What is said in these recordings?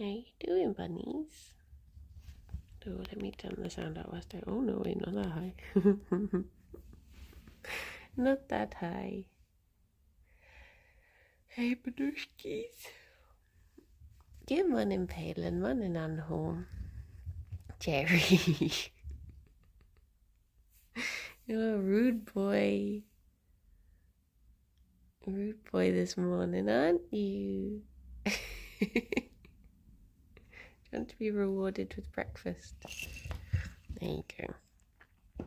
How you doing, bunnies? Oh, let me turn the sound out whilst I... Oh, no, wait, not that high. Not that high. Hey, badushkis. Good morning, Palin. Morning, Anho. Gerry. You're a rude boy. Rude boy this morning, aren't you? Do you want to be rewarded with breakfast? There you go.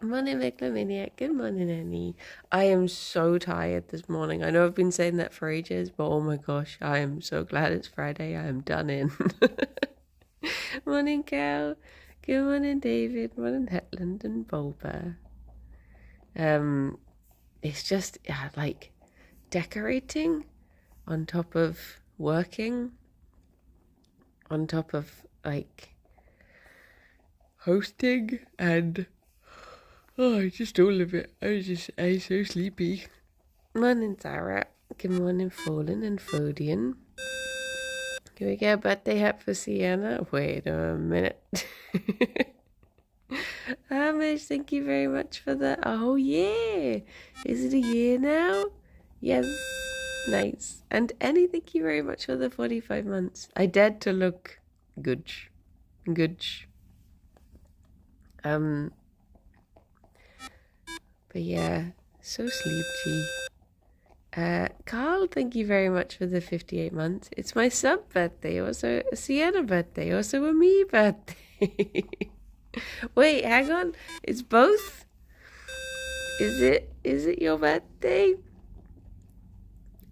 Morning, Megalomaniac. Good morning, Annie. I am so tired this morning. I know I've been saying that for ages, but oh my gosh, I am so glad it's Friday. I am done in. Morning, Cal. Good morning, David. Morning, Hetland and Bulba. It's just like decorating on top of working, on top of like hosting and just all of it. I'm so sleepy. Morning, Sarah. Good morning, Fallen and Fodian. Can we get a birthday hat for Sienna? Wait a minute. Amish, thank you very much for the... Oh, yeah. Is it a year now? Yes. Nice. And Annie, thank you very much for the 45 months. I dared to look good. But yeah, so sleepy. Carl, thank you very much for the 58 months. It's my sub birthday, also a Sienna birthday, also a me birthday. Wait, hang on. It's both? Is it your birthday?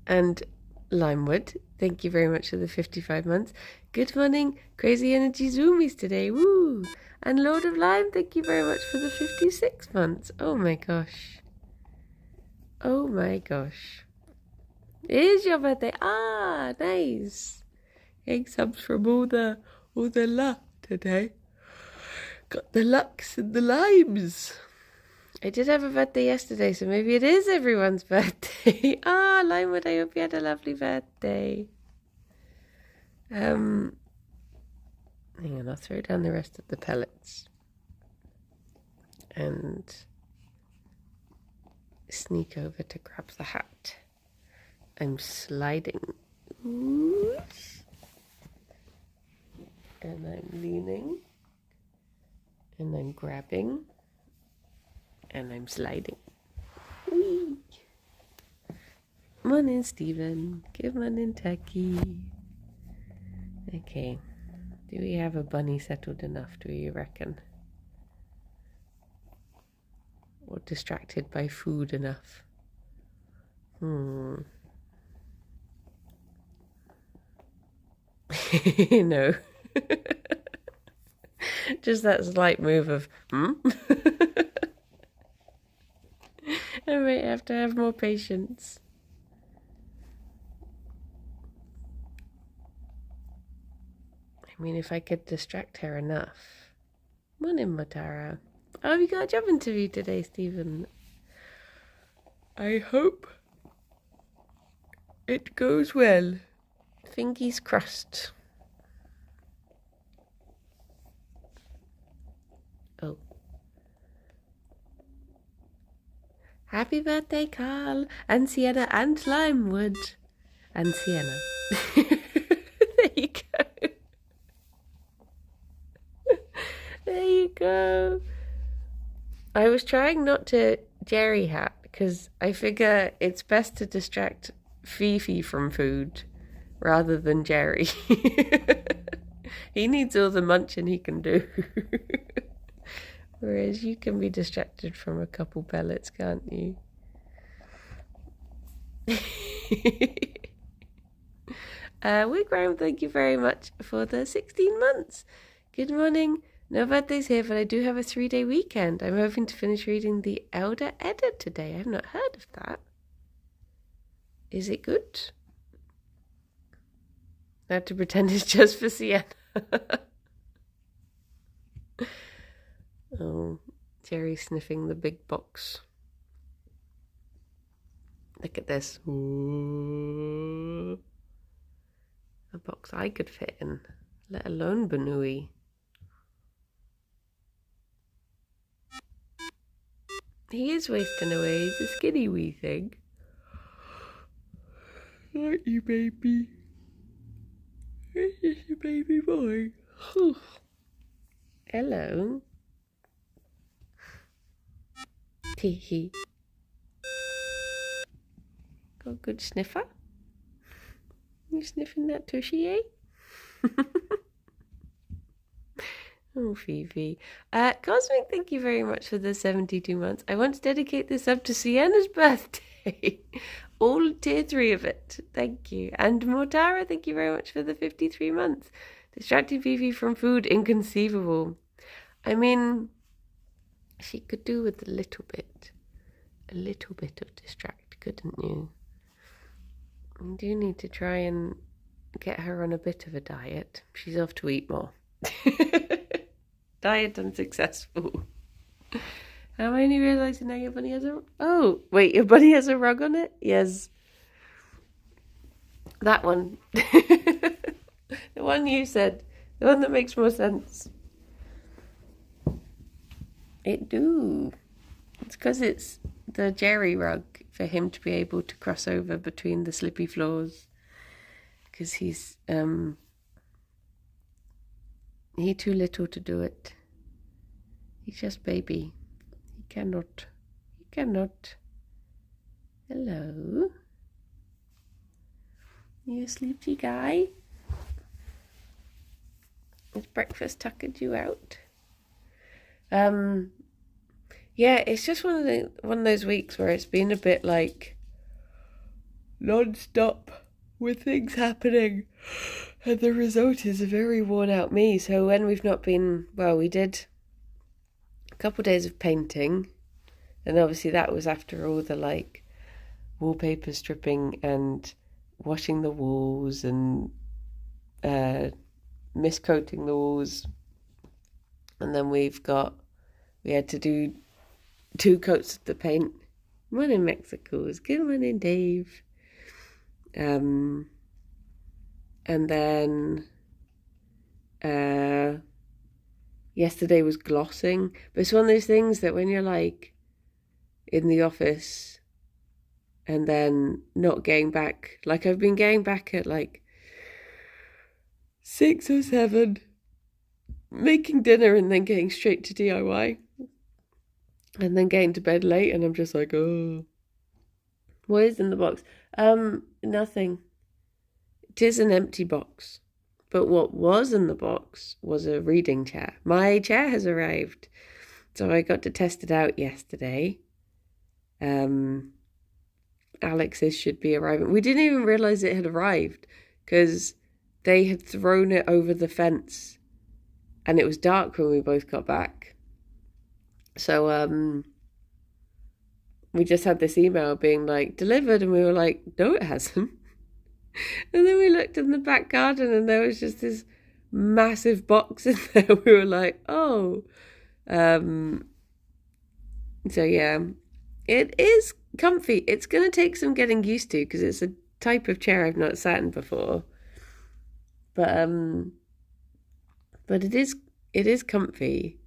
And Limewood, thank you very much for the 55 months. Good morning, Crazy Energy Zoomies today. Woo! And Lord of Lime, thank you very much for the 56 months. Oh my gosh. Oh my gosh. It is your birthday. Ah, nice. Egg subs from all the luck today. Got the lucks and the limes. I did have a birthday yesterday, so maybe it is everyone's birthday. Ah, Limewood, I hope you had a lovely birthday. Hang on, I'll throw down the rest of the pellets. And sneak over to grab the hat. I'm sliding. Oops. And I'm leaning. And I'm grabbing. And I'm sliding. Whee! Morning, Stephen. Good morning, Turkey. Okay. Do we have a bunny settled enough, do you reckon? Or distracted by food enough? No. Just that slight move of, I might have to have more patience. I mean, if I could distract her enough. Morning, Matara. Oh, you got a job interview today, Stephen. I hope it goes well. Fingers crossed. Oh. Happy birthday, Carl, and Sienna, and Limewood, and Sienna. There you go. There you go. I was trying not to Gerry hat because I figure it's best to distract Fifi from food rather than Gerry. He needs all the munching he can do. Whereas you can be distracted from a couple pellets, can't you? Wigram, thank you very much for the 16 months. Good morning. No birthdays here, but I do have a 3-day weekend. I'm hoping to finish reading The Elder Edda today. I've not heard of that. Is it good? I have to pretend it's just for Sienna. Oh, Gerry sniffing the big box. Look at this. Ooh. A box box I could fit in, let alone Banui. He is wasting away. He's a skinny wee thing. Aren't you, baby? This is a baby boy. Hello. Tee. Got a good sniffer? You sniffing that tushy, eh? Oh, Fifi. Cosmic, thank you very much for the 72 months. I want to dedicate this up to Sienna's birthday. All tier 3 of it. Thank you. And Mortara, thank you very much for the 53 months. Distracting Fifi from food, inconceivable. I mean, she could do with a little bit of distract, couldn't you? You do need to try and get her on a bit of a diet. She's off to eat more. Diet unsuccessful. Am I only realising now your bunny has a... Oh, wait, your bunny has a rug on it? Yes. That one. The one you said. The one that makes more sense. It do. It's because it's the Gerry rug for him to be able to cross over between the slippy floors. Because he's too little to do it. He's just baby. He cannot. Hello. You a sleepy guy? Has breakfast tuckered you out? Yeah, it's just one of those weeks where it's been a bit like non-stop with things happening, and the result is a very worn out me. So when we've not been, well, we did a couple of days of painting, and obviously that was after all the like wallpaper stripping and washing the walls and miscoating the walls, and then we had to do 2 coats of the paint. One in Mexico's. Good morning, Dave. And then yesterday was glossing. But it's one of those things that when you're like in the office and then not getting back, like I've been getting back at like 6 or 7, making dinner and then getting straight to DIY. And then getting to bed late, and I'm just like, oh. What is in the box? Nothing. It is an empty box. But what was in the box was a reading chair. My chair has arrived. So I got to test it out yesterday. Alex's should be arriving. We didn't even realise it had arrived because they had thrown it over the fence. And it was dark when we both got back. So we just had this email being like, delivered, and we were like, no, it hasn't. And then we looked in the back garden and there was just this massive box in there. We were like, oh. So yeah, it is comfy. It's going to take some getting used to because it's a type of chair I've not sat in before. But it is comfy.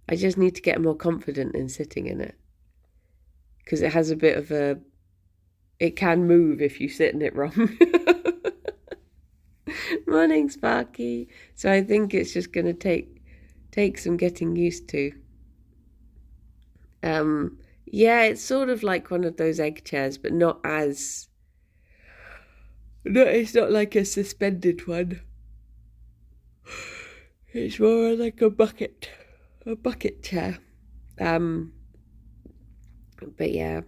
I just need to get more confident in sitting in it. Because it has a bit of a... It can move if you sit in it wrong. Morning, Sparky. So I think it's just going to take some getting used to. Yeah, it's sort of like one of those egg chairs, but not as... No, it's not like a suspended one. It's more like a bucket chair. But yeah,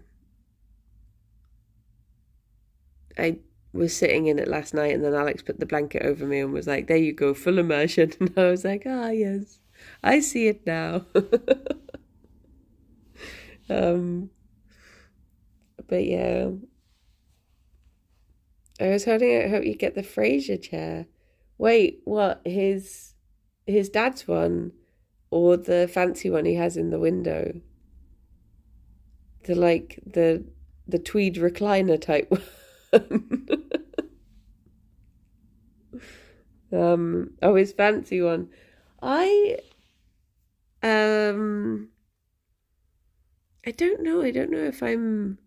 I was sitting in it last night, and then Alex put the blanket over me and was like, there you go, full immersion. And I was like, ah, yes, I see it now. But yeah, I was holding out hope you get the Fraser chair. Wait, what? His dad's one? Or the fancy one he has in the window? The tweed recliner type one. Oh, his fancy one. I um I don't know. I don't know if I'm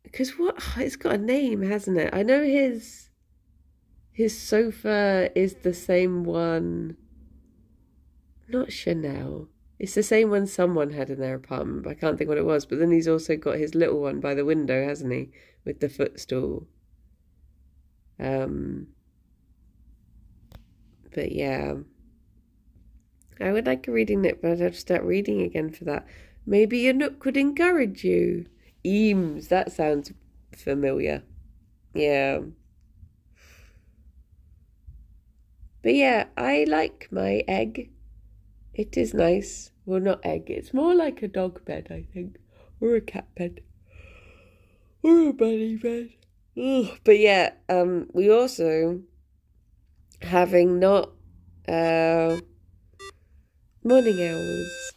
because what it's got a name, hasn't it? I know his sofa is the same one. Not Chanel. It's the same one someone had in their apartment, but I can't think what it was. But then he's also got his little one by the window, hasn't he? With the footstool. But yeah. I would like a reading nook, but I'd have to start reading again for that. Maybe a nook would encourage you. Eames, that sounds familiar. Yeah. But yeah, I like my egg. It is nice. Well, not egg. It's more like a dog bed, I think. Or a cat bed. Or a bunny bed. Ugh. But yeah, we also, having not, morning hours,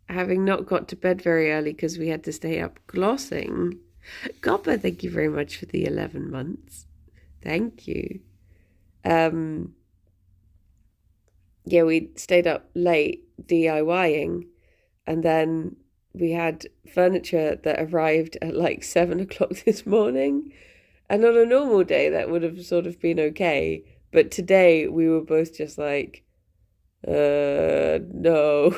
having not got to bed very early because we had to stay up glossing. Gobba, thank you very much for the 11 months. Thank you. Yeah, we stayed up late DIYing, and then we had furniture that arrived at like 7 o'clock this morning. And on a normal day, that would have sort of been okay. But today, we were both just like, no.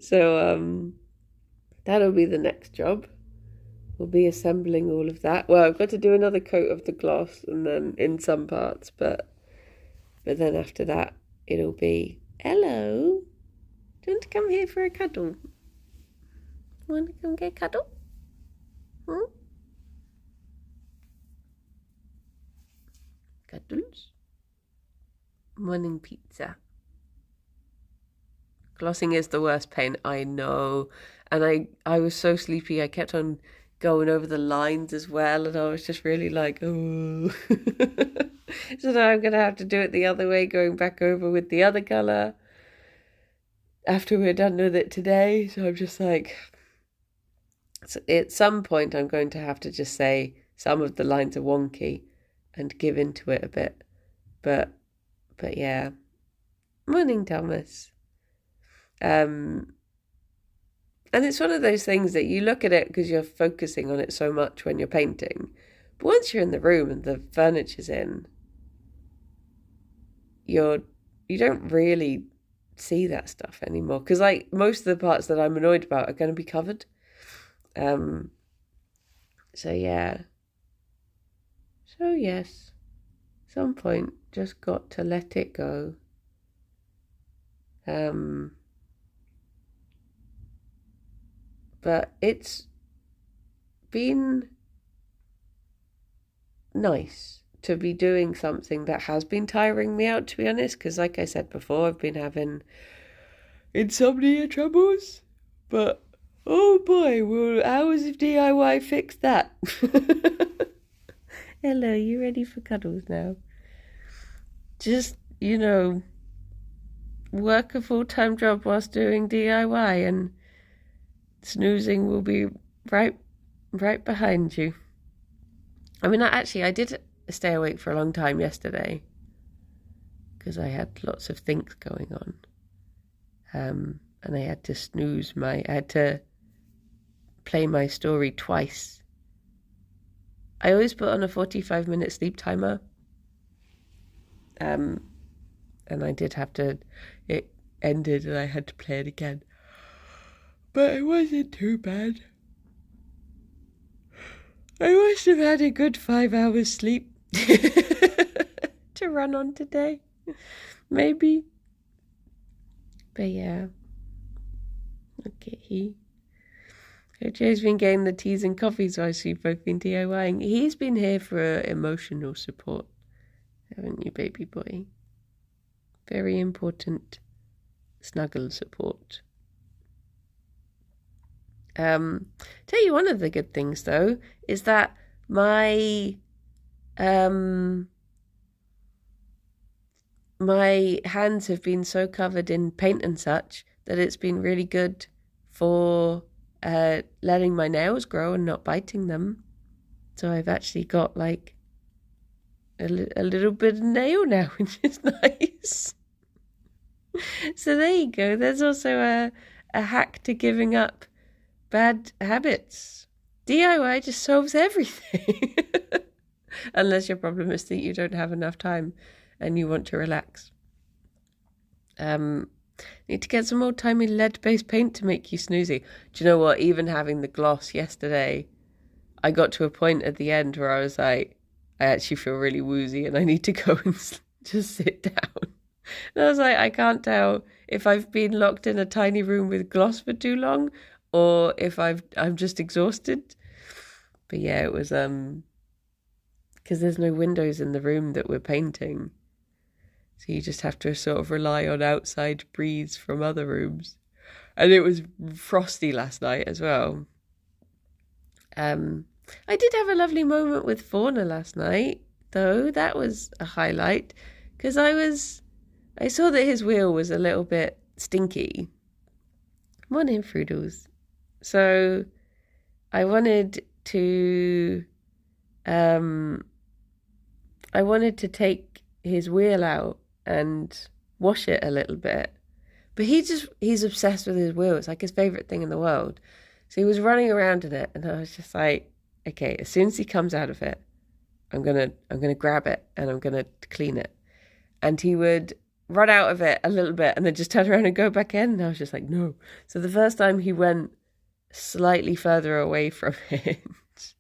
So, that'll be the next job. We'll be assembling all of that. Well, I've got to do another coat of the gloss and then in some parts, but then after that, it'll be, hello, do you want to come here for a cuddle? Want to come get a cuddle? Cuddles? Morning pizza. Glossing is the worst pain, I know. And I was so sleepy, I kept on going over the lines as well, and I was just really like, oh. So now I'm going to have to do it the other way, going back over with the other colour after we're done with it today. So I'm just like, so at some point I'm going to have to just say some of the lines are wonky and give into it a bit. But yeah. Morning, Thomas. And it's one of those things that you look at it because you're focusing on it so much when you're painting. But once you're in the room and the furniture's in, you don't really see that stuff anymore. Because like most of the parts that I'm annoyed about are going to be covered. So yeah. So yes, some point just got to let it go. But it's been nice to be doing something that has been tiring me out, to be honest, because like I said before, I've been having insomnia troubles, but oh boy, will hours of DIY fix that? Hello, you ready for cuddles now? Just, work a full-time job whilst doing DIY, and snoozing will be right behind you. I mean, I did stay awake for a long time yesterday because I had lots of things going on. And I had to I had to play my story twice. I always put on a 45-minute sleep timer. And I did have to, it ended and I had to play it again. But it wasn't too bad. I must have had a good 5 hours sleep to run on today. Maybe. But yeah. Okay. Joe's been getting the teas and coffees while we've both been DIYing. He's been here for emotional support, haven't you, baby boy? Very important snuggle support. Tell you one of the good things though is that my my hands have been so covered in paint and such that it's been really good for letting my nails grow and not biting them. So I've actually got like a little bit of nail now, which is nice. So there you go. There's also a hack to giving up bad habits. DIY just solves everything. Unless your problem is that you don't have enough time and you want to relax. Need to get some old timey lead-based paint to make you snoozy. Do you know what? Even having the gloss yesterday, I got to a point at the end where I was like, I actually feel really woozy and I need to go and just sit down. And I was like, I can't tell if I've been locked in a tiny room with gloss for too long or if I'm just exhausted. But yeah, it was because there's no windows in the room that we're painting. So you just have to sort of rely on outside breeze from other rooms. And it was frosty last night as well. I did have a lovely moment with Fauna last night, though. That was a highlight. Because I saw that his wheel was a little bit stinky. Morning, Froodles. So I wanted to take his wheel out and wash it a little bit. But he's obsessed with his wheel. It's like his favourite thing in the world. So he was running around in it and I was just like, okay, as soon as he comes out of it, I'm gonna grab it and I'm gonna clean it. And he would run out of it a little bit and then just turn around and go back in. And I was just like, no. So the first time he went slightly further away from it,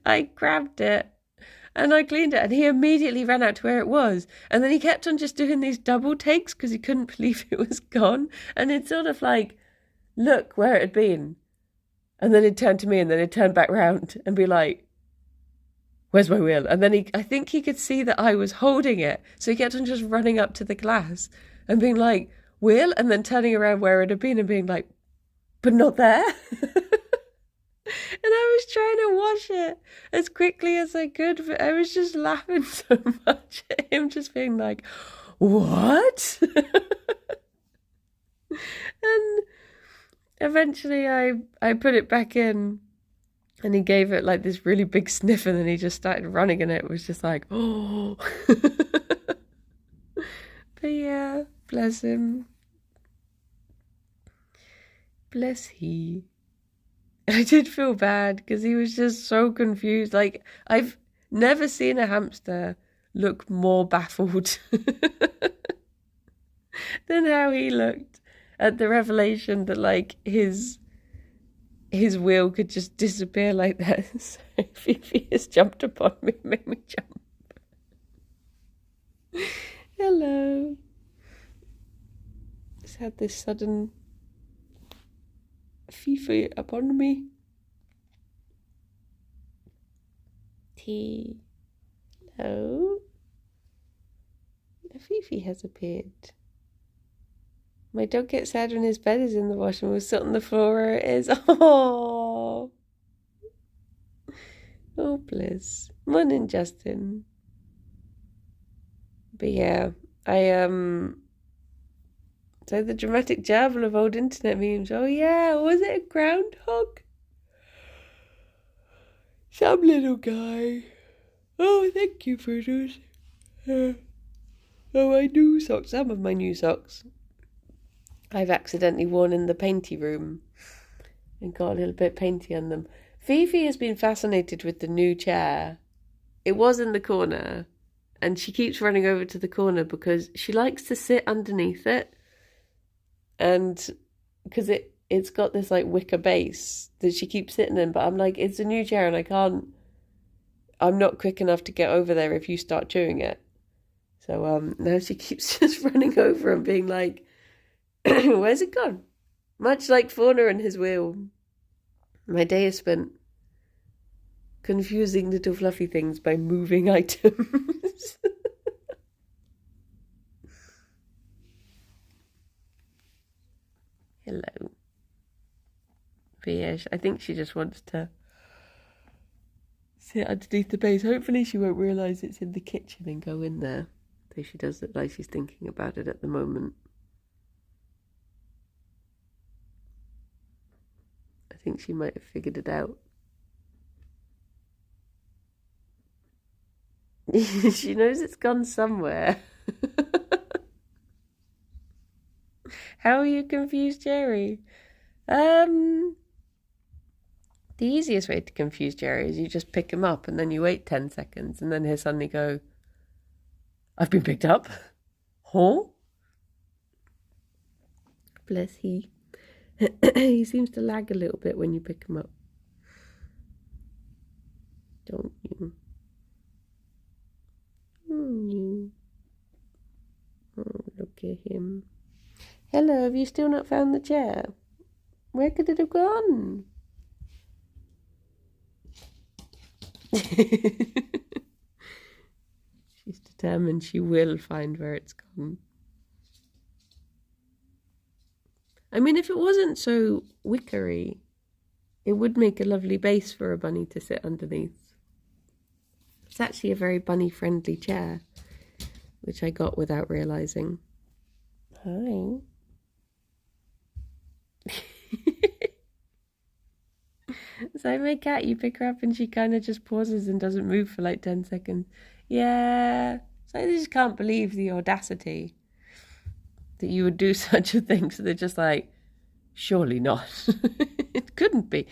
I grabbed it and I cleaned it and he immediately ran out to where it was. And then he kept on just doing these double takes because he couldn't believe it was gone. And it's sort of like, look where it had been. And then he'd turn to me and then he'd turn back round and be like, where's my wheel? And then I think he could see that I was holding it. So he kept on just running up to the glass and being like, wheel? And then turning around where it had been and being like, but not there. And I was trying to wash it as quickly as I could, but I was just laughing so much at him just being like, what? And eventually I put it back in and he gave it like this really big sniff and then he just started running and it was just like, oh. But yeah, bless him. Bless he. I did feel bad because he was just so confused. Like, I've never seen a hamster look more baffled than how he looked at the revelation that, like, his wheel could just disappear like that. So Fifi has jumped upon me and made me jump. Hello. Just had this sudden Fifi upon me. Tea. Hello. A Fifi has appeared. My dog gets sad when his bed is in the wash and will sit on the floor where it is. Oh. Oh, bliss. Morning, Justin. But yeah, so the dramatic jabble of old internet memes. Oh yeah, was it a groundhog? Some little guy. Oh, thank you for those. Oh, my new socks. Some of my new socks I've accidentally worn in the painty room and got a little bit painty on them. Fifi has been fascinated with the new chair. It was in the corner and she keeps running over to the corner because she likes to sit underneath it. And because it's got this like wicker base that she keeps sitting in, but I'm like, it's a new chair and I'm not quick enough to get over there if you start chewing it. So now she keeps just running over and being like, where's it gone? Much like Fauna and his wheel. My day is spent confusing little fluffy things by moving items. Hello. But yeah, I think she just wants to sit underneath the base. Hopefully she won't realise it's in the kitchen and go in there. Though she does look like she's thinking about it at the moment. I think she might have figured it out. She knows it's gone somewhere. How are you confused, Gerry? The easiest way to confuse Gerry is you just pick him up and then you wait 10 seconds and then he'll suddenly go, I've been picked up. Huh? Bless he. He seems to lag a little bit when you pick him up. Don't you? Oh, look at him. Hello, have you still not found the chair? Where could it have gone? She's determined she will find where it's gone. I mean, if it wasn't so wickery, it would make a lovely base for a bunny to sit underneath. It's actually a very bunny-friendly chair, which I got without realising. Hi. So my cat, you pick her up and she kind of just pauses and doesn't move for like 10 seconds. Yeah. So I just can't believe the audacity that you would do such a thing. So they're just like, surely not. It couldn't be.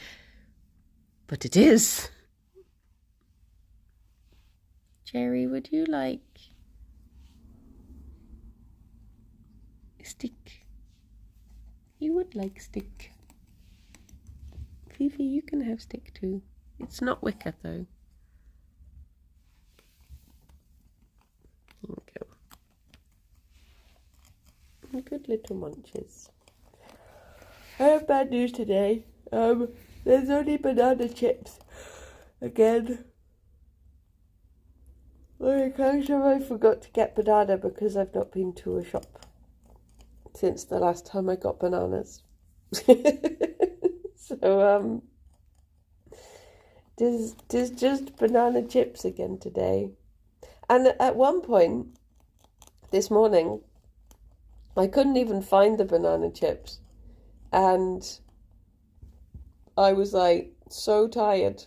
But it is. Gerry, would you like stick? You would like stick. Fifi, you can have stick too. It's not wicker though. Okay. Good little munches. I have bad news today. There's only banana chips again. I kind of I forgot to get banana because I've not been to a shop since the last time I got bananas. So there's just banana chips again today. And at one point this morning I couldn't even find the banana chips, and I was like so tired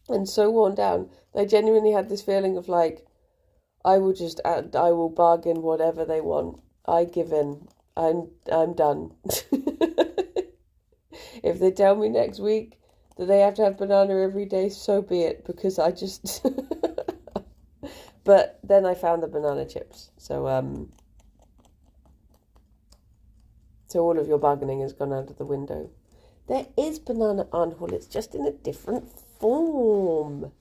and so worn down. I genuinely had this feeling of like, I will bargain whatever they want. I give in. I'm done. If they tell me next week that they have to have banana every day, so be it, because I just But then I found the banana chips. So all of your bargaining has gone out of the window. There is banana arnhole, it's just in a different form.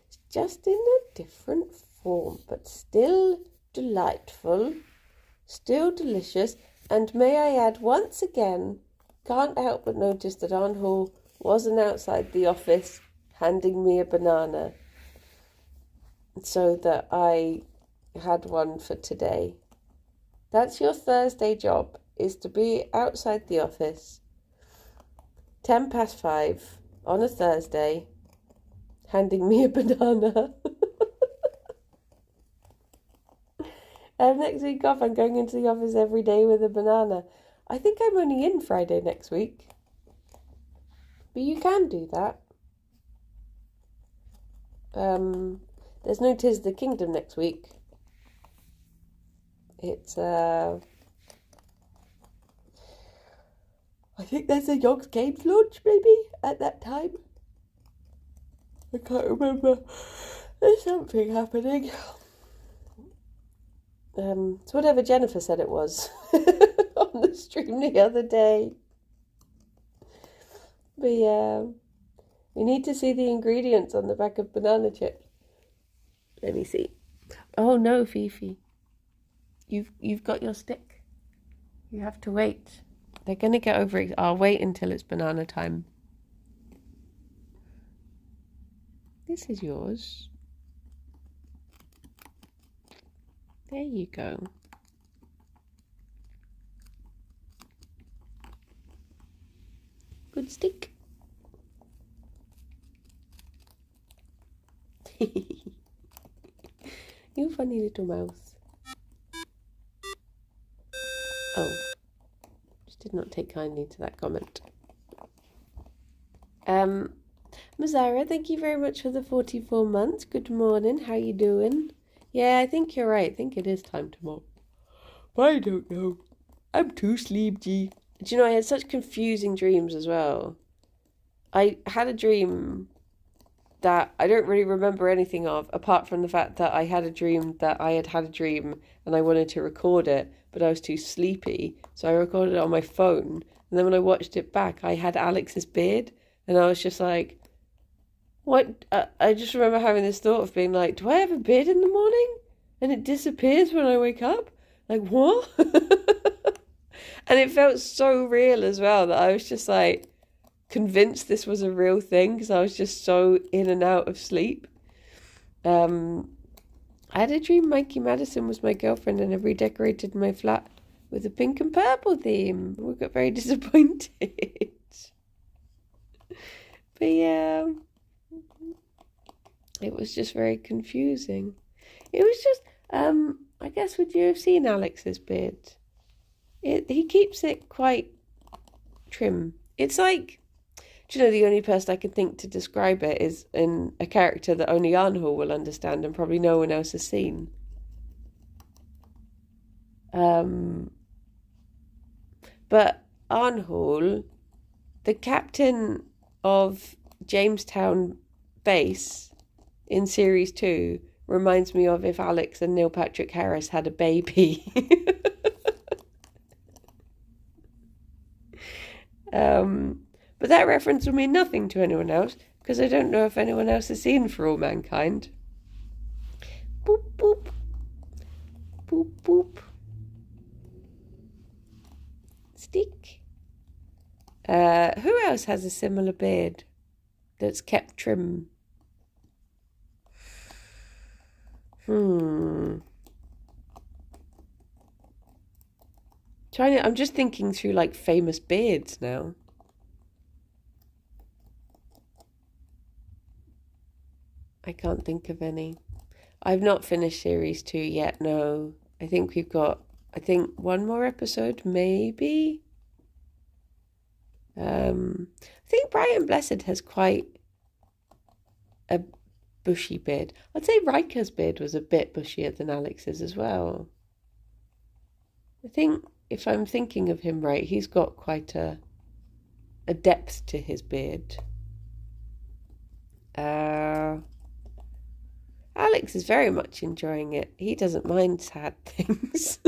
It's just in a different form, but still delightful, still delicious. And may I add once again, can't help but notice that Arnhall wasn't outside the office handing me a banana, so that I had one for today. That's your Thursday job, is to be outside the office 5:10 on a Thursday, handing me a banana. And next week off, I'm going into the office every day with a banana. I think I'm only in Friday next week. But you can do that. There's no 'Tis the Kingdom next week. It's, I think there's a Yogg's Games launch, maybe, at that time. I can't remember. There's something happening. It's whatever Jennifer said it was on the stream the other day. But yeah, we need to see the ingredients on the back of banana chips. Let me see. Oh no, Fifi, you've got your stick. You have to wait. They're gonna get over it. I'll wait until it's banana time. This is yours. There you go. Good stick. You funny little mouse. Oh, just did not take kindly to that comment. Mazara, thank you very much for the 44 months. Good morning. How you doing? Yeah, I think you're right. I think it is time to mop. But I don't know. I'm too sleepy. Do you know, I had such confusing dreams as well. I had a dream that I don't really remember anything of, apart from the fact that I had a dream that I had a dream and I wanted to record it, but I was too sleepy. So I recorded it on my phone. And then when I watched it back, I had Alex's beard. And I was just like, what? I just remember having this thought of being like, do I have a beard in the morning? And it disappears when I wake up? Like, what? And it felt so real as well that I was just like convinced this was a real thing because I was just so in and out of sleep. I had a dream Mikey Madison was my girlfriend and I redecorated my flat with a pink and purple theme. We got very disappointed. But yeah, it was just very confusing. It was just, I guess, would you have seen Alex's beard? He keeps it quite trim. It's like, do you know, the only person I can think to describe it is in a character that only Arnhall will understand and probably no one else has seen. But Arnhall, the captain of Jamestown base in series 2, reminds me of if Alex and Neil Patrick Harris had a baby. But that reference will mean nothing to anyone else because I don't know if anyone else has seen For All Mankind. Boop, boop. Boop, boop. Stick. Who else has a similar beard that's kept trim? I'm just thinking through like famous beards now. I can't think of any. I've not finished series 2 yet, no. I think we've got, one more episode, maybe. I think Brian Blessed has quite a bushy beard. I'd say Riker's beard was a bit bushier than Alex's as well. I think if I'm thinking of him right, he's got quite a depth to his beard. Alex is very much enjoying it. He doesn't mind sad things.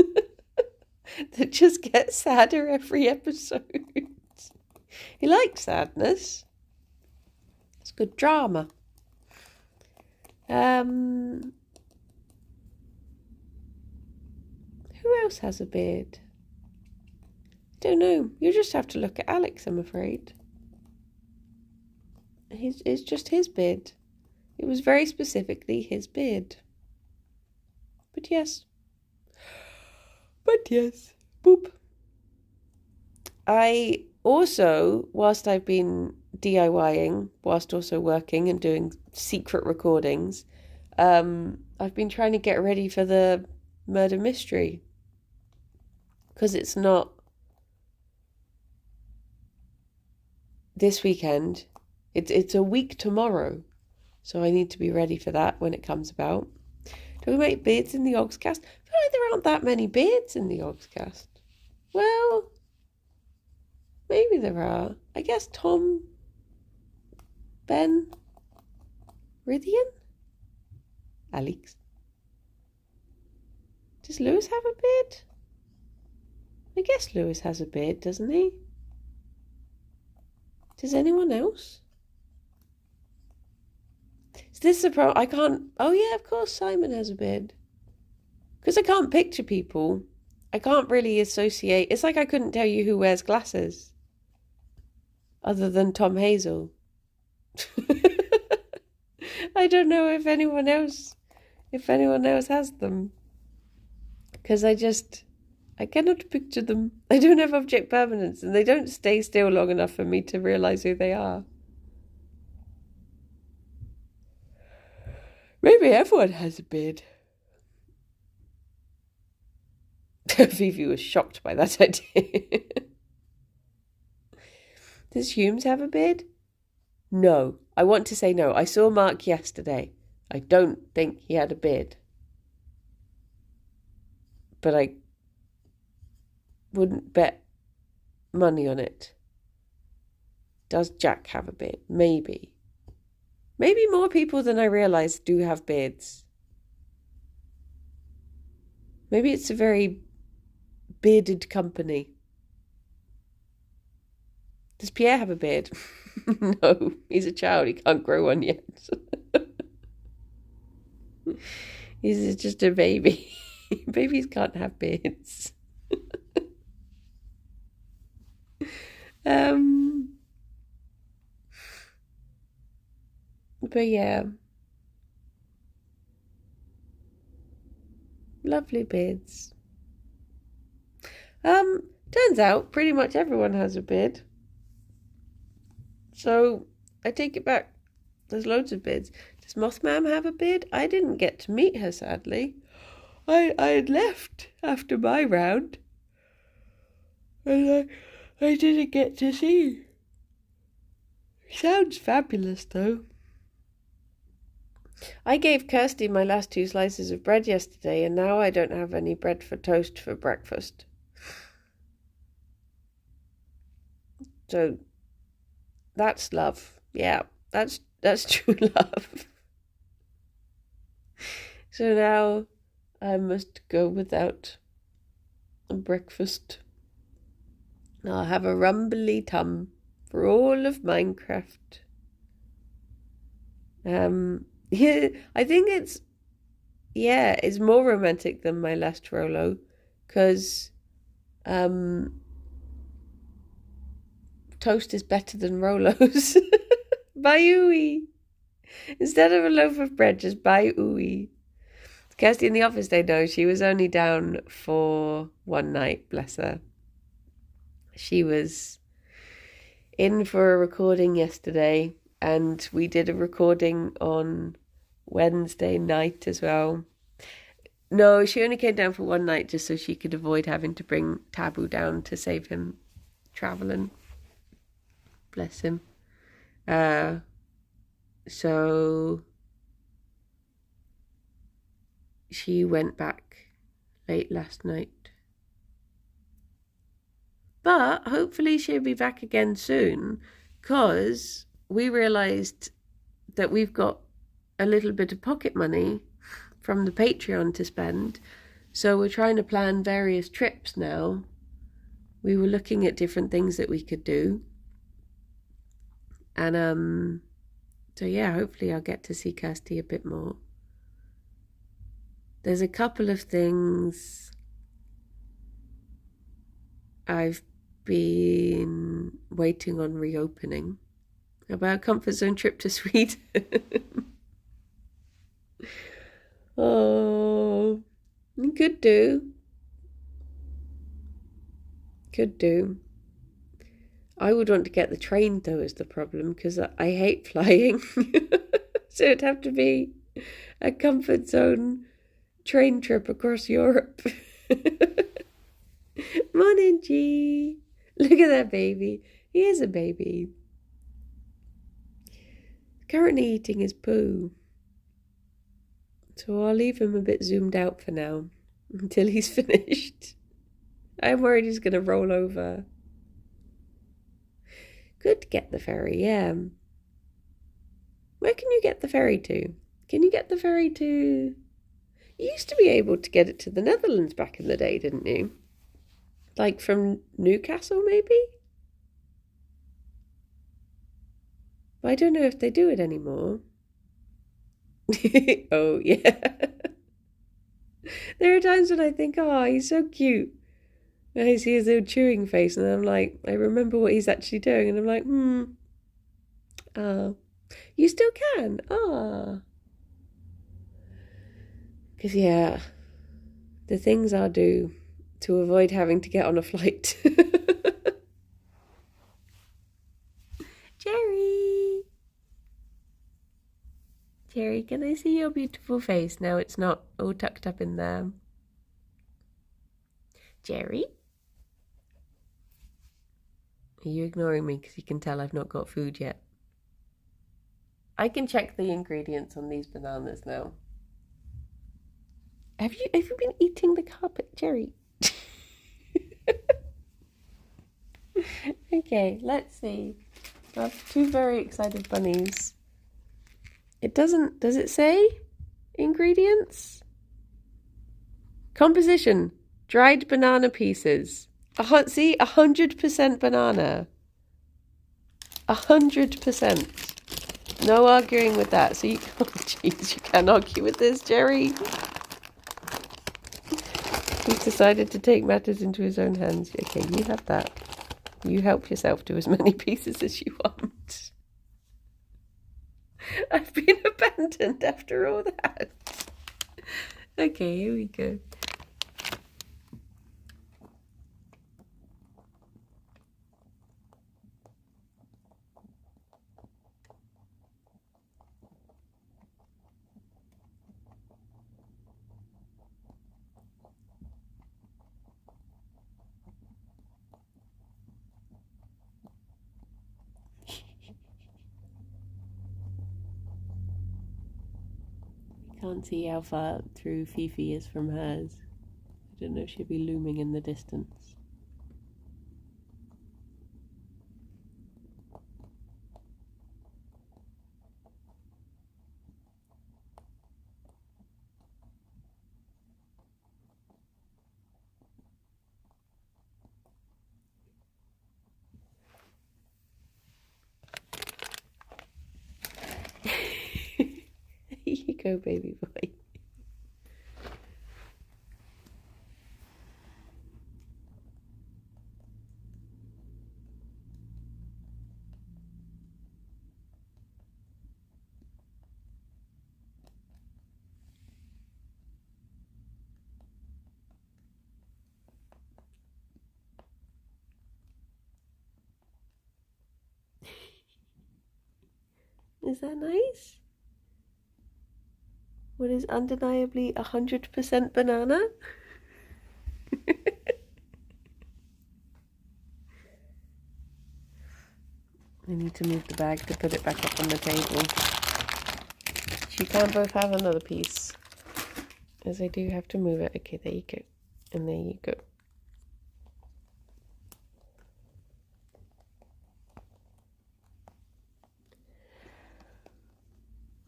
That just get sadder every episode. He likes sadness. It's good drama. Who else has a beard? Don't know. You just have to look at Alex, I'm afraid. It's just his beard. It was very specifically his beard. But yes. Boop. I also, whilst I've been DIYing, whilst also working and doing secret recordings, I've been trying to get ready for the murder mystery. Because it's not this weekend. It's a week tomorrow. So I need to be ready for that when it comes about. Do we make beards in the Ogscast? I feel like there aren't that many beards in the Ogscast. Well, maybe there are. I guess Tom, Ben, Rithian, Alex. Does Lewis have a beard? I guess Lewis has a beard, doesn't he? Does anyone else? Is this the problem? I can't... Oh, yeah, of course Simon has a beard. Because I can't picture people. I can't really associate... It's like I couldn't tell you who wears glasses. Other than Tom Hazel. I don't know if anyone else has them. Because I cannot picture them. I don't have object permanence and they don't stay still long enough for me to realise who they are. Maybe everyone has a beard. Vivi was shocked by that idea. Does Humes have a beard? No, I want to say no. I saw Mark yesterday. I don't think he had a beard. But I wouldn't bet money on it. Does Jack have a beard? Maybe. Maybe more people than I realise do have beards. Maybe it's a very bearded company. Does Pierre have a beard? No, he's a child. He can't grow one yet. He's just a baby. Babies can't have beards. But yeah. Lovely beards. Turns out pretty much everyone has a beard. So I take it back. There's loads of beards. Does Mothman have a beard? I didn't get to meet her, sadly. I had left after my round. And I didn't get to see. Sounds fabulous, though. I gave Kirsty my last 2 slices of bread yesterday, and now I don't have any bread for toast for breakfast. So that's love. Yeah, that's true love. So now I must go without a breakfast. I'll have a rumbly tum for all of Minecraft. Yeah, I think it's more romantic than my last Rolo, because toast is better than Rolos. Buy ooey. Instead of a loaf of bread, just buy ooey. Kirsty in the office, they know she was only down for one night, bless her. She was in for a recording yesterday, and we did a recording on Wednesday night as well. No, she only came down for one night just so she could avoid having to bring Taboo down to save him travelling. Bless him. So she went back late last night. But hopefully she'll be back again soon, because we realised that we've got a little bit of pocket money from the Patreon to spend. So we're trying to plan various trips now. We were looking at different things that we could do. And so yeah, hopefully I'll get to see Kirsty a bit more. There's a couple of things I've been waiting on reopening. About a comfort zone trip to Sweden. Oh, could do. I would want to get the train, though, is the problem, because I hate flying. So it'd have to be a comfort zone train trip across Europe. Morning, G. Look at that baby. He is a baby. Currently eating his poo. So I'll leave him a bit zoomed out for now, until he's finished. I'm worried he's going to roll over. Could get the ferry, yeah. Where can you get the ferry to? Can you get the ferry to... You used to be able to get it to the Netherlands back in the day, didn't you? Like from Newcastle, maybe? But I don't know if they do it anymore. Oh, yeah. There are times when I think, oh, he's so cute. And I see his little chewing face, and I'm like, I remember what he's actually doing, and I'm like, you still can? Because, yeah, the things I'll do to avoid having to get on a flight. Gerry, can I see your beautiful face? Now it's not all tucked up in there. Gerry? Are you ignoring me because you can tell I've not got food yet? I can check the ingredients on these bananas now. Have you been eating the carpet, Gerry? Okay, let's see. I have two very excited bunnies. Does it say ingredients? Composition, dried banana pieces. See, 100% banana. 100%. No arguing with that. So you can't argue with this, Gerry. He's decided to take matters into his own hands. Okay, you have that. You help yourself to as many pieces as you want. I've been abandoned after all that. Okay, here we go. Can't see how far through Fifi is from hers. I don't know if she'll be looming in the distance. Here you go, baby boy. Is that nice? What is undeniably 100% banana? I need to move the bag to put it back up on the table. You can both have another piece, as I do have to move it. Okay, there you go. And there you go.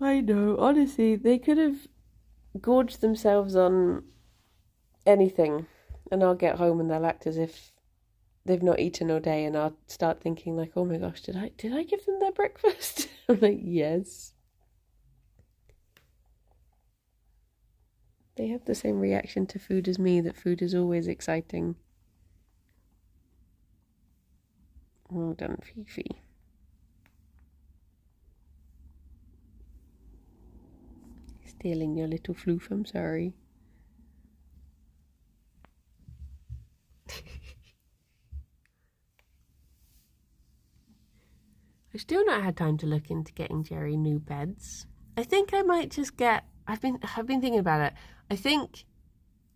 I know, honestly, they could have gorged themselves on anything, and I'll get home and they'll act as if they've not eaten all day, and I'll start thinking like, oh my gosh, did I give them their breakfast? I'm like, yes. They have the same reaction to food as me, that food is always exciting. Well done, Fifi. Stealing your little floof, I'm sorry. I've still not had time to look into getting Gerry new beds. I think I might just get... I've been thinking about it. I think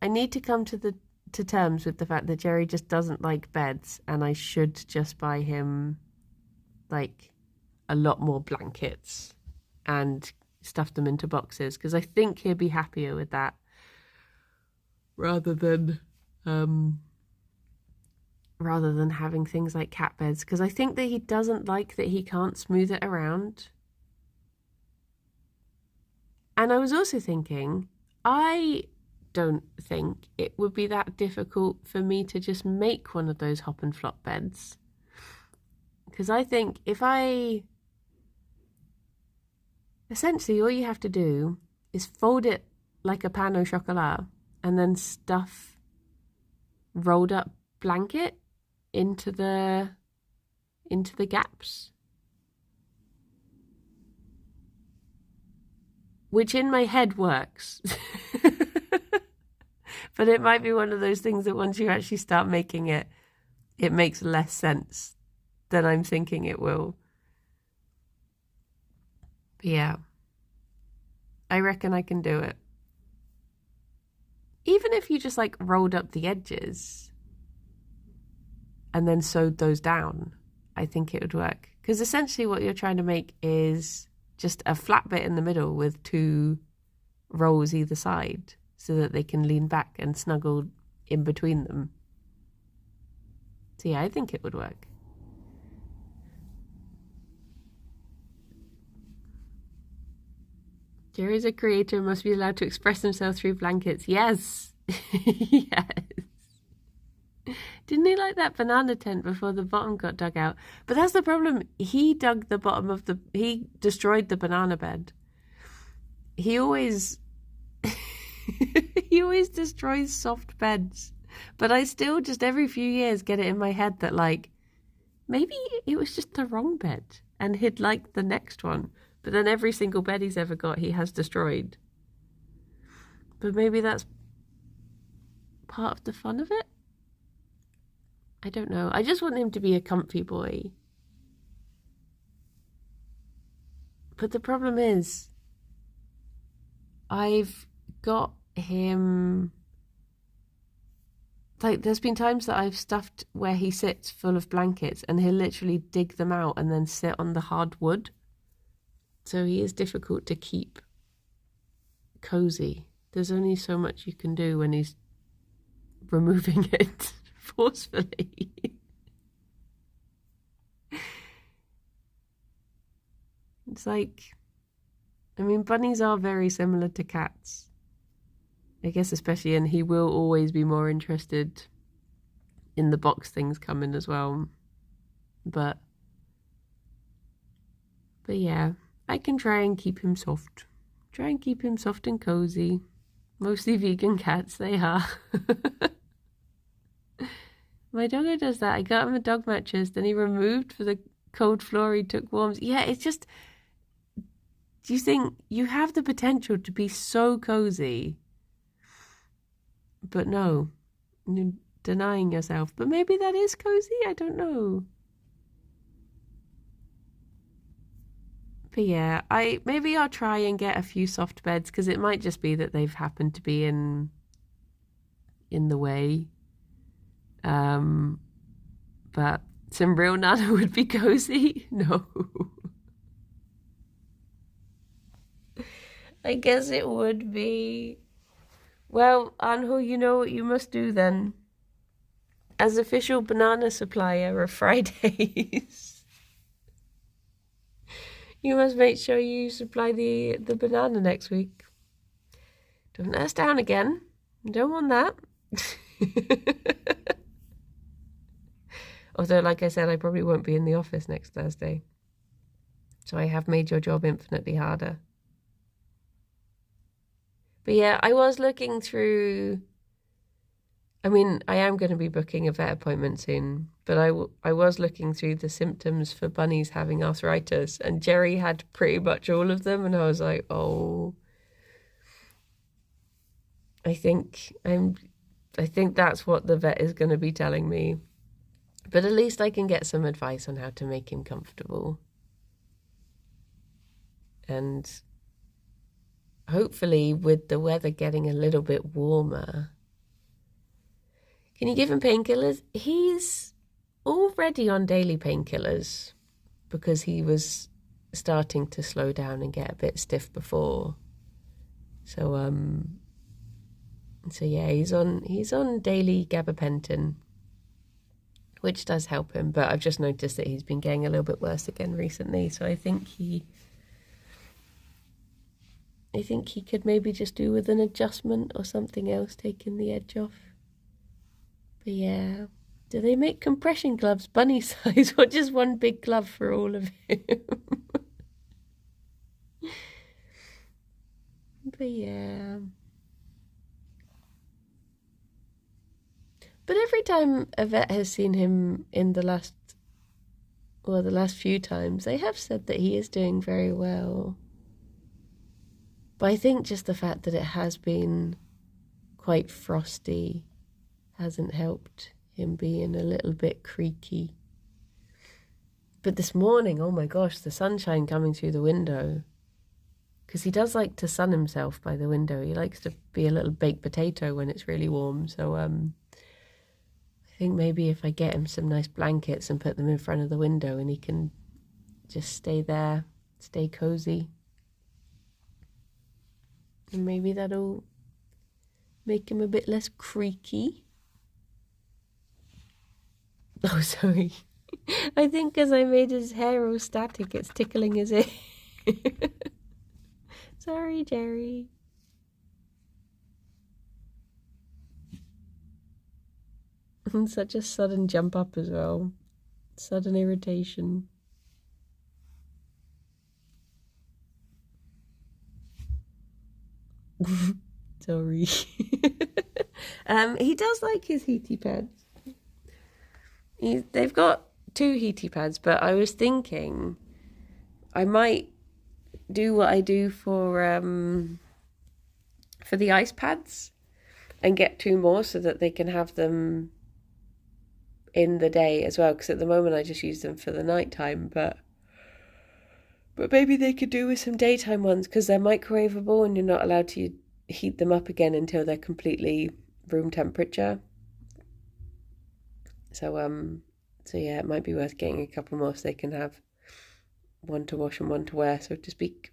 I need to come to terms with the fact that Gerry just doesn't like beds, and I should just buy him like a lot more blankets and stuff them into boxes, because I think he'd be happier with that rather than having things like cat beds, because I think that he doesn't like that he can't smooth it around. And I was also thinking, I don't think it would be that difficult for me to just make one of those hop and flop beds, because I think essentially all you have to do is fold it like a pan au chocolat and then stuff rolled up blanket into the gaps, which in my head works. But it might be one of those things that once you actually start making it, it makes less sense than I'm thinking it will. But yeah, I reckon I can do it. Even if you just like rolled up the edges and then sewed those down, I think it would work. Because essentially what you're trying to make is just a flat bit in the middle with 2 rolls either side so that they can lean back and snuggle in between them. So yeah, I think it would work. Gerry's a creator, must be allowed to express himself through blankets. Yes. Yes. Didn't he like that banana tent before the bottom got dug out? But that's the problem. He dug the bottom of he destroyed the banana bed. He always he always destroys soft beds. But I still just every few years get it in my head that like maybe it was just the wrong bed and he'd like the next one. But then every single bed he's ever got he has destroyed. But maybe that's part of the fun of it. I don't know. I just want him to be a comfy boy. But the problem is, I've got him... Like, there's been times that I've stuffed where he sits full of blankets and he'll literally dig them out and then sit on the hard wood. So he is difficult to keep cozy. There's only so much you can do when he's removing it forcefully. It's like, I mean, bunnies are very similar to cats. I guess especially, and he will always be more interested in the box things coming as well. But yeah, I can try and keep him soft. Try and keep him soft and cozy. Mostly vegan cats, they are. My doggo does that. I got him a dog mattress, then he removed for the cold floor, he took warms. Yeah, it's just, do you think you have the potential to be so cozy? But no, you're denying yourself. But maybe that is cozy, I don't know. But yeah, maybe I'll try and get a few soft beds, because it might just be that they've happened to be in the way. But some real nana would be cozy? No. I guess it would be. Well, Anhu, you know what you must do then. As official banana supplier of Fridays, you must make sure you supply the banana next week. Don't let us down again. Don't want that. Although, like I said, I probably won't be in the office next Thursday. So I have made your job infinitely harder. But yeah, I was looking through... I mean, I am going to be booking a vet appointment soon. But I was looking through the symptoms for bunnies having arthritis. And Gerry had pretty much all of them. And I was like, oh... I think that's what the vet is going to be telling me. But at least I can get some advice on how to make him comfortable. And hopefully with the weather getting a little bit warmer. Can you give him painkillers? He's already on daily painkillers because he was starting to slow down and get a bit stiff before. So yeah, he's on daily gabapentin, which does help him, but I've just noticed that he's been getting a little bit worse again recently, so I think he could maybe just do with an adjustment or something else, taking the edge off. But yeah, do they make compression gloves bunny size or just one big glove for all of him? But yeah. But every time a vet has seen him in the last few times, they have said that he is doing very well. But I think just the fact that it has been quite frosty hasn't helped him being a little bit creaky. But this morning, oh my gosh, the sunshine coming through the window. Because he does like to sun himself by the window. He likes to be a little baked potato when it's really warm. So, I think maybe if I get him some nice blankets and put them in front of the window and he can just stay there stay cozy. And maybe that'll make him a bit less creaky. Oh, sorry. I think because I made his hair all static, it's tickling his ear. Sorry, Gerry. And such a sudden jump up as well. Sudden irritation. Sorry. He does like his heaty pads. They've got 2 heaty pads, but I was thinking I might do what I do for the ice pads and get 2 more so that they can have them in the day as well, because at the moment I just use them for the nighttime, but maybe they could do with some daytime ones because they're microwavable and you're not allowed to heat them up again until they're completely room temperature. So yeah, it might be worth getting a couple more so they can have one to wash and one to wear, so to speak.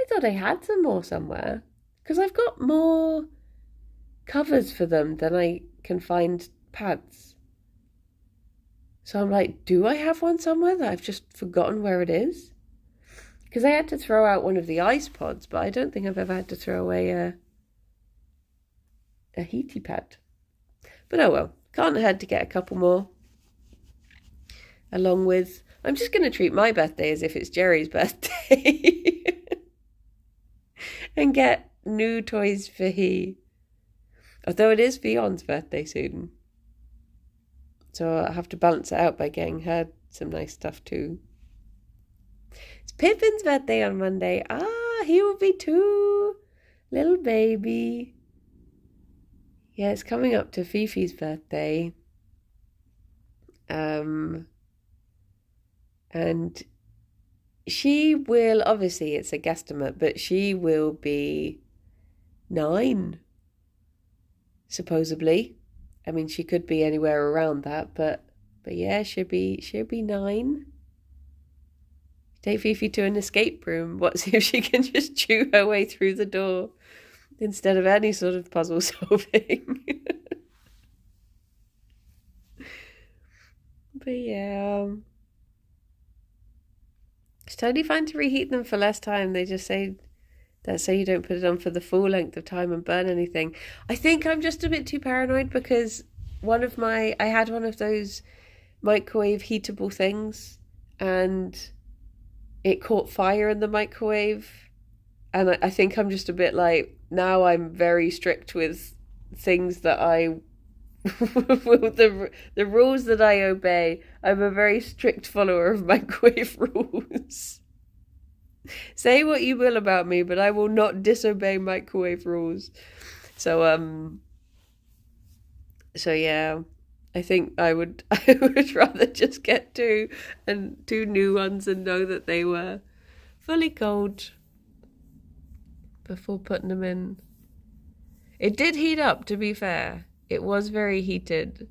I thought I had some more somewhere because I've got more covers for them than I can find pads. So I'm like, do I have one somewhere that I've just forgotten where it is? Because I had to throw out one of the ice pods, but I don't think I've ever had to throw away a heaty pad. But oh well, can't hurt to get a couple more. Along with, I'm just going to treat my birthday as if it's Gerry's birthday. And get new toys for he. Although it is Fion's birthday soon. So I'll have to balance it out by getting her some nice stuff too. It's Pippin's birthday on Monday. He will be 2. Little baby. Yeah, it's coming up to Fifi's birthday. And she will, obviously it's a guesstimate, but she will be 9. Supposedly. I mean, she could be anywhere around that, but yeah, she'll be 9. Take Fifi to an escape room. See if she can just chew her way through the door instead of any sort of puzzle solving. But yeah, it's totally fine to reheat them for less time. They just say that so you don't put it on for the full length of time and burn anything. I think I'm just a bit too paranoid because I had one of those microwave heatable things and it caught fire in the microwave, and I think I'm just a bit like, now I'm very strict with things that the rules that I obey. I'm a very strict follower of microwave rules. Say what you will about me, but I will not disobey microwave rules. So yeah, I think I would rather just get 2 new ones and know that they were fully cold before putting them in. It did heat up, to be fair. It was very heated.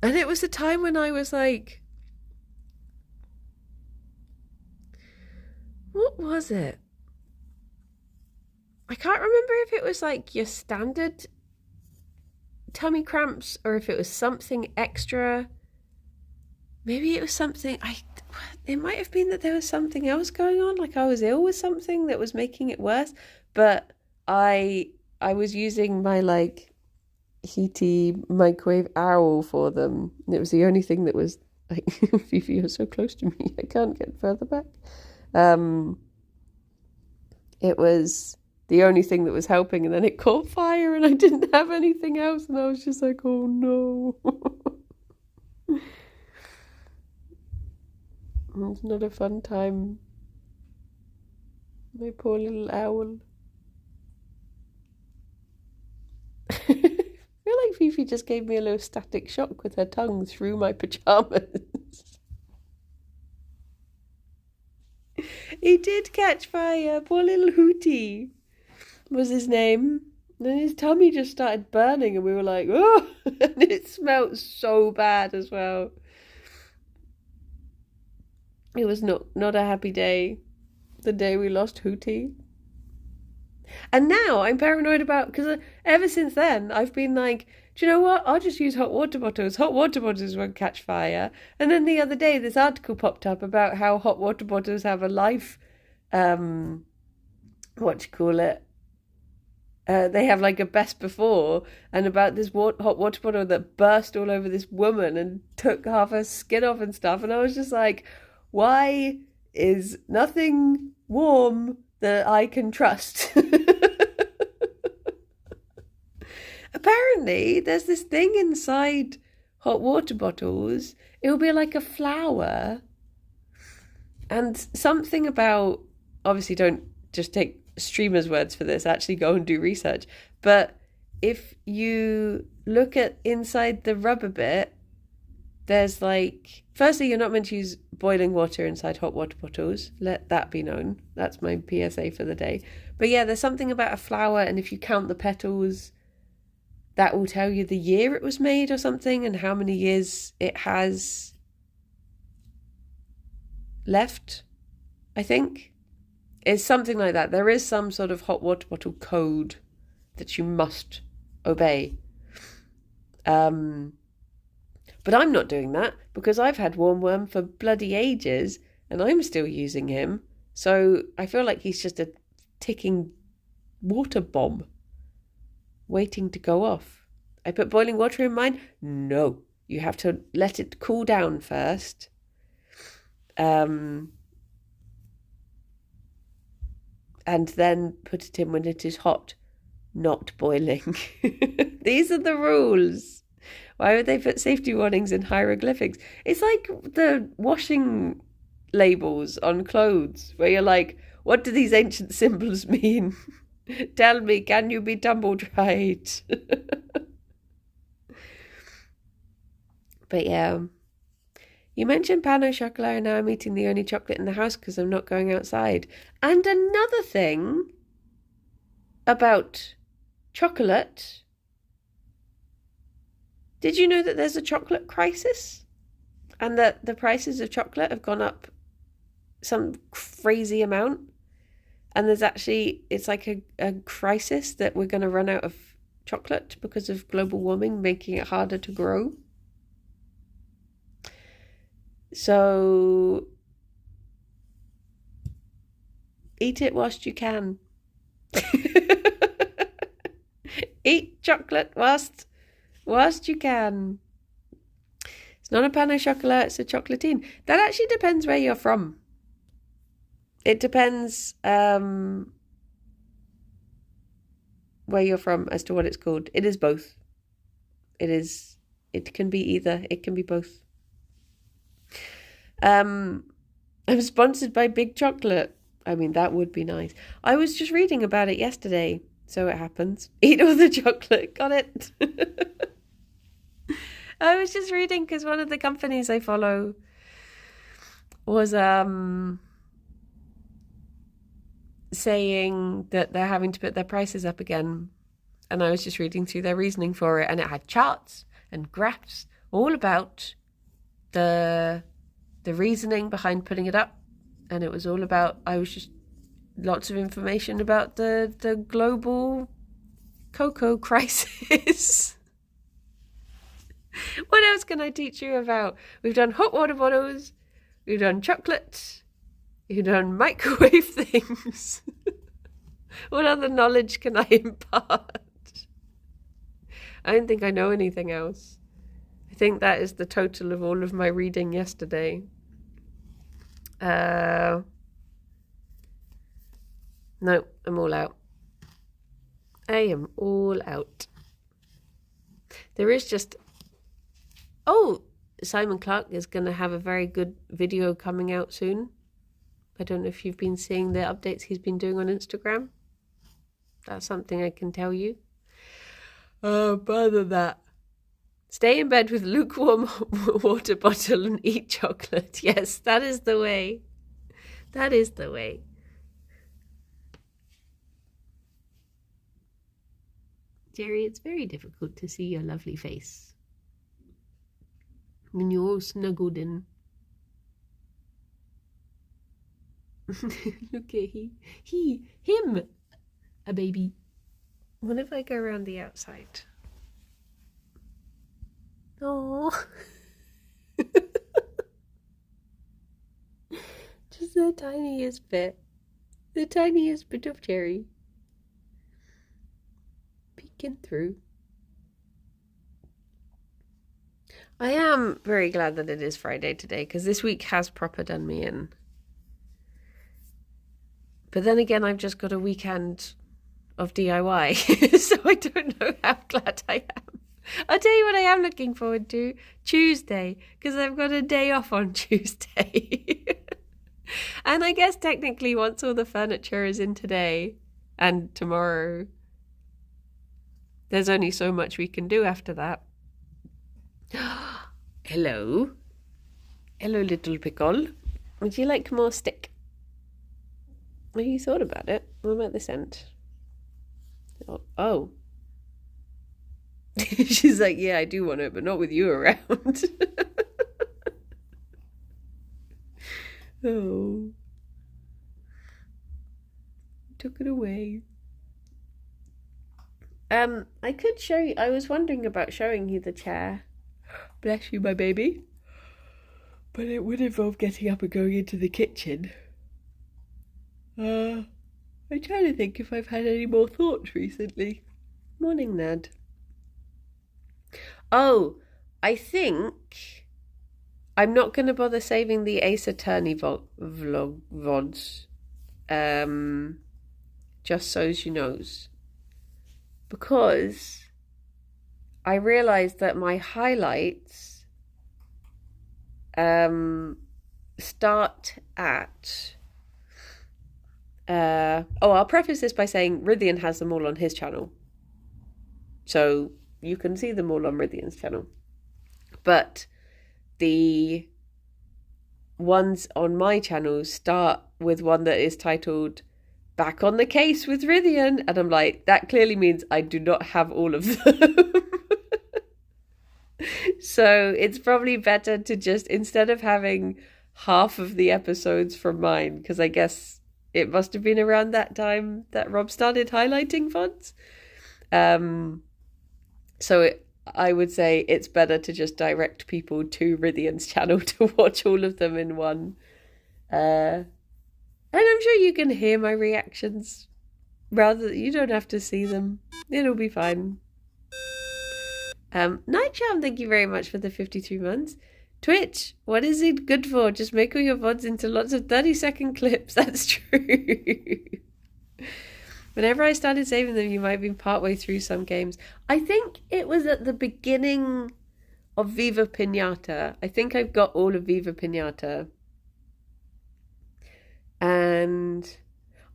And it was a time when I was like, what was it? I can't remember if it was like your standard tummy cramps or if it was something extra. Maybe it was something, it might have been that there was something else going on, like I was ill with something that was making it worse, but I was using my like heaty microwave owl for them. And it was the only thing that was like, Fifi, you're so close to me, I can't get further back. It was the only thing that was helping, and then it caught fire and I didn't have anything else, and I was just like, oh no. It's not a fun time. My poor little owl. I feel like Fifi just gave me a little static shock with her tongue through my pajamas. He did catch fire. Poor little Hootie was his name. Then his tummy just started burning and we were like, oh, and it smelled so bad as well. It was not a happy day. The day we lost Hootie. And now I'm paranoid about, because ever since then I've been like, do you know what? I'll just use hot water bottles. Hot water bottles won't catch fire. And then the other day this article popped up about how hot water bottles have a life, what do you call it? They have like a best before, and about this hot water bottle that burst all over this woman and took half her skin off and stuff. And I was just like, why is nothing warm that I can trust? Apparently, there's this thing inside hot water bottles. It'll be like a flower. And something about, obviously don't just take streamers' words for this, actually go and do research. But if you look at inside the rubber bit, there's like, firstly, you're not meant to use boiling water inside hot water bottles. Let that be known. That's my PSA for the day. But yeah, there's something about a flower, and if you count the petals, that will tell you the year it was made or something, and how many years it has left, I think. It's something like that. There is some sort of hot water bottle code that you must obey. But I'm not doing that because I've had Warm Worm for bloody ages and I'm still using him. So I feel like he's just a ticking water bomb waiting to go off. I put boiling water in mine. No, you have to let it cool down first. And then put it in when it is hot, not boiling. These are the rules. Why would they put safety warnings in hieroglyphics? It's like the washing labels on clothes where you're like, what do these ancient symbols mean? Tell me, can you be tumble dried? But yeah, you mentioned pain au chocolat, and now I'm eating the only chocolate in the house because I'm not going outside. And another thing about chocolate, did you know that there's a chocolate crisis? And that the prices of chocolate have gone up some crazy amount? And there's actually, it's like a crisis that we're going to run out of chocolate because of global warming, making it harder to grow. So eat it whilst you can. Eat chocolate whilst you can. It's not a pain au chocolat, it's a chocolatine. That actually depends where you're from. It depends where you're from as to what it's called. It is both. It can be either. It can be both. I'm sponsored by Big Chocolate. I mean, that would be nice. I was just reading about it yesterday. So it happens. Eat all the chocolate. Got it. I was just reading because one of the companies I follow was saying that they're having to put their prices up again. And I was just reading through their reasoning for it. And it had charts and graphs all about the reasoning behind putting it up. And it was all about, lots of information about the global cocoa crisis. What else can I teach you about? We've done hot water bottles, we've done chocolate, we've done microwave things. What other knowledge can I impart? I don't think I know anything else. I think that is the total of all of my reading yesterday. No, I'm all out. I am all out. There is just... Oh, Simon Clark is going to have a very good video coming out soon. I don't know if you've been seeing the updates he's been doing on Instagram. That's something I can tell you. But other than that, stay in bed with lukewarm water bottle and eat chocolate. Yes, that is the way. That is the way. Gerry, it's very difficult to see your lovely face when you're all snuggled in. Look at him, a baby. What if I go around the outside? Oh, just the tiniest bit of Gerry peeking through. I am very glad that it is Friday today, because this week has proper done me in. But then again, I've just got a weekend of DIY, so I don't know how glad I am. I'll tell you what I am looking forward to: Tuesday, because I've got a day off on Tuesday. And I guess technically once all the furniture is in today and tomorrow, there's only so much we can do after that. Hello. Hello, little pickle. Would you like more stick? Have you thought about it? What about this end? Oh. She's like, yeah, I do want it, but not with you around. Oh. Took it away. I could show you. I was wondering about showing you the chair. Bless you, my baby. But it would involve getting up and going into the kitchen. I'm trying to think if I've had any more thoughts recently. Morning, Nad. Oh, I think I'm not going to bother saving the Ace Attorney VODs. Just so's you knows. Because I realised that my highlights start at... I'll preface this by saying Rithian has them all on his channel. So you can see them all on Rithian's channel. But the ones on my channel start with one that is titled Back on the Case with Rithian. And I'm like, that clearly means I do not have all of them. So it's probably better to just, instead of having half of the episodes from mine, because I guess it must have been around that time that Rob started highlighting VODs. I would say it's better to just direct people to Rithian's channel to watch all of them in one. And I'm sure you can hear my reactions. Rather, you don't have to see them. It'll be fine. Night Charm, thank you very much for the 53 months. Twitch, what is it good for? Just make all your VODs into lots of 30-second clips. That's true. Whenever I started saving them, you might have been partway through some games. I think it was at the beginning of Viva Pinata. I think I've got all of Viva Pinata. And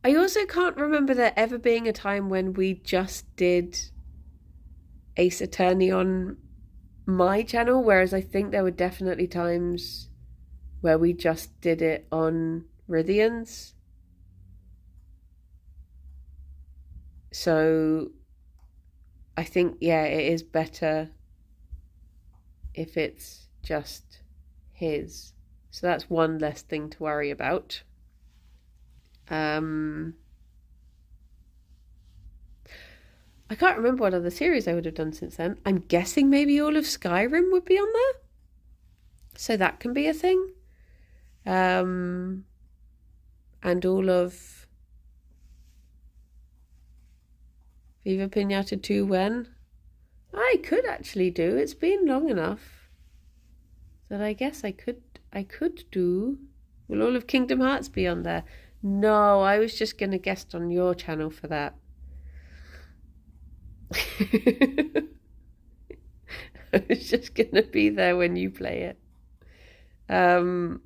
I also can't remember there ever being a time when we just did Ace Attorney on my channel, whereas I think there were definitely times where we just did it on Rithian's. So I think, yeah, it is better if it's just his. So that's one less thing to worry about. I can't remember what other series I would have done since then. I'm guessing maybe all of Skyrim would be on there. So that can be a thing. And all of Viva Pinata 2 when? I could actually do. It's been long enough that I guess I could do. Will all of Kingdom Hearts be on there? No, I was just going to guest on your channel for that. I was just going to be there when you play it. Shame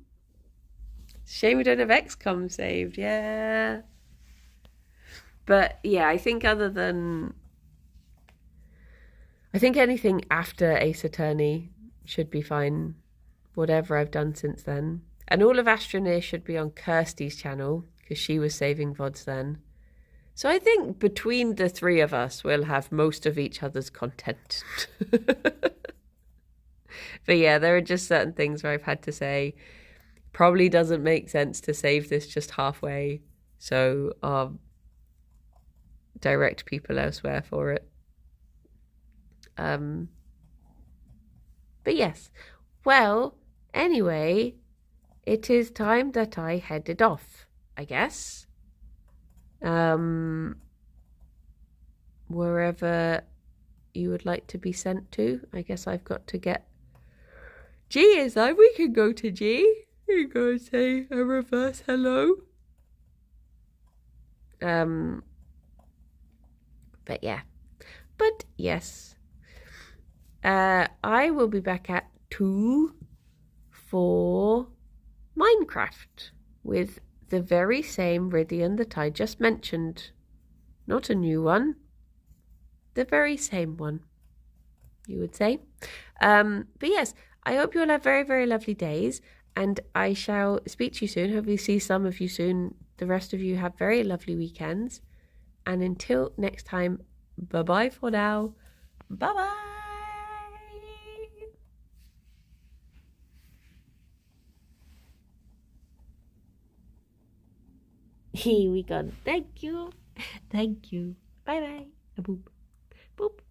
we don't have XCOM saved. Yeah. But yeah, I think anything after Ace Attorney should be fine. Whatever I've done since then. And all of Astroneer should be on Kirsty's channel, because she was saving VODs then. So I think between the three of us, we'll have most of each other's content. But yeah, there are just certain things where I've had to say, Probably doesn't make sense to save this just halfway. So direct people elsewhere for it. But yes. Well, anyway, it is time that I headed off, I guess. Wherever you would like to be sent to. I guess I've got to get G inside. We can go to G. You go and say a reverse hello. But yeah. But yes. I will be back at 2 for Minecraft with the very same Rydian that I just mentioned. Not a new one. The very same one, you would say. But yes, I hope you all have very, very lovely days, and I shall speak to you soon. Hopefully see some of you soon. The rest of you have very lovely weekends. And until next time, bye-bye for now. Bye-bye. Here we go. Thank you. Thank you. Bye-bye. Boop. Boop.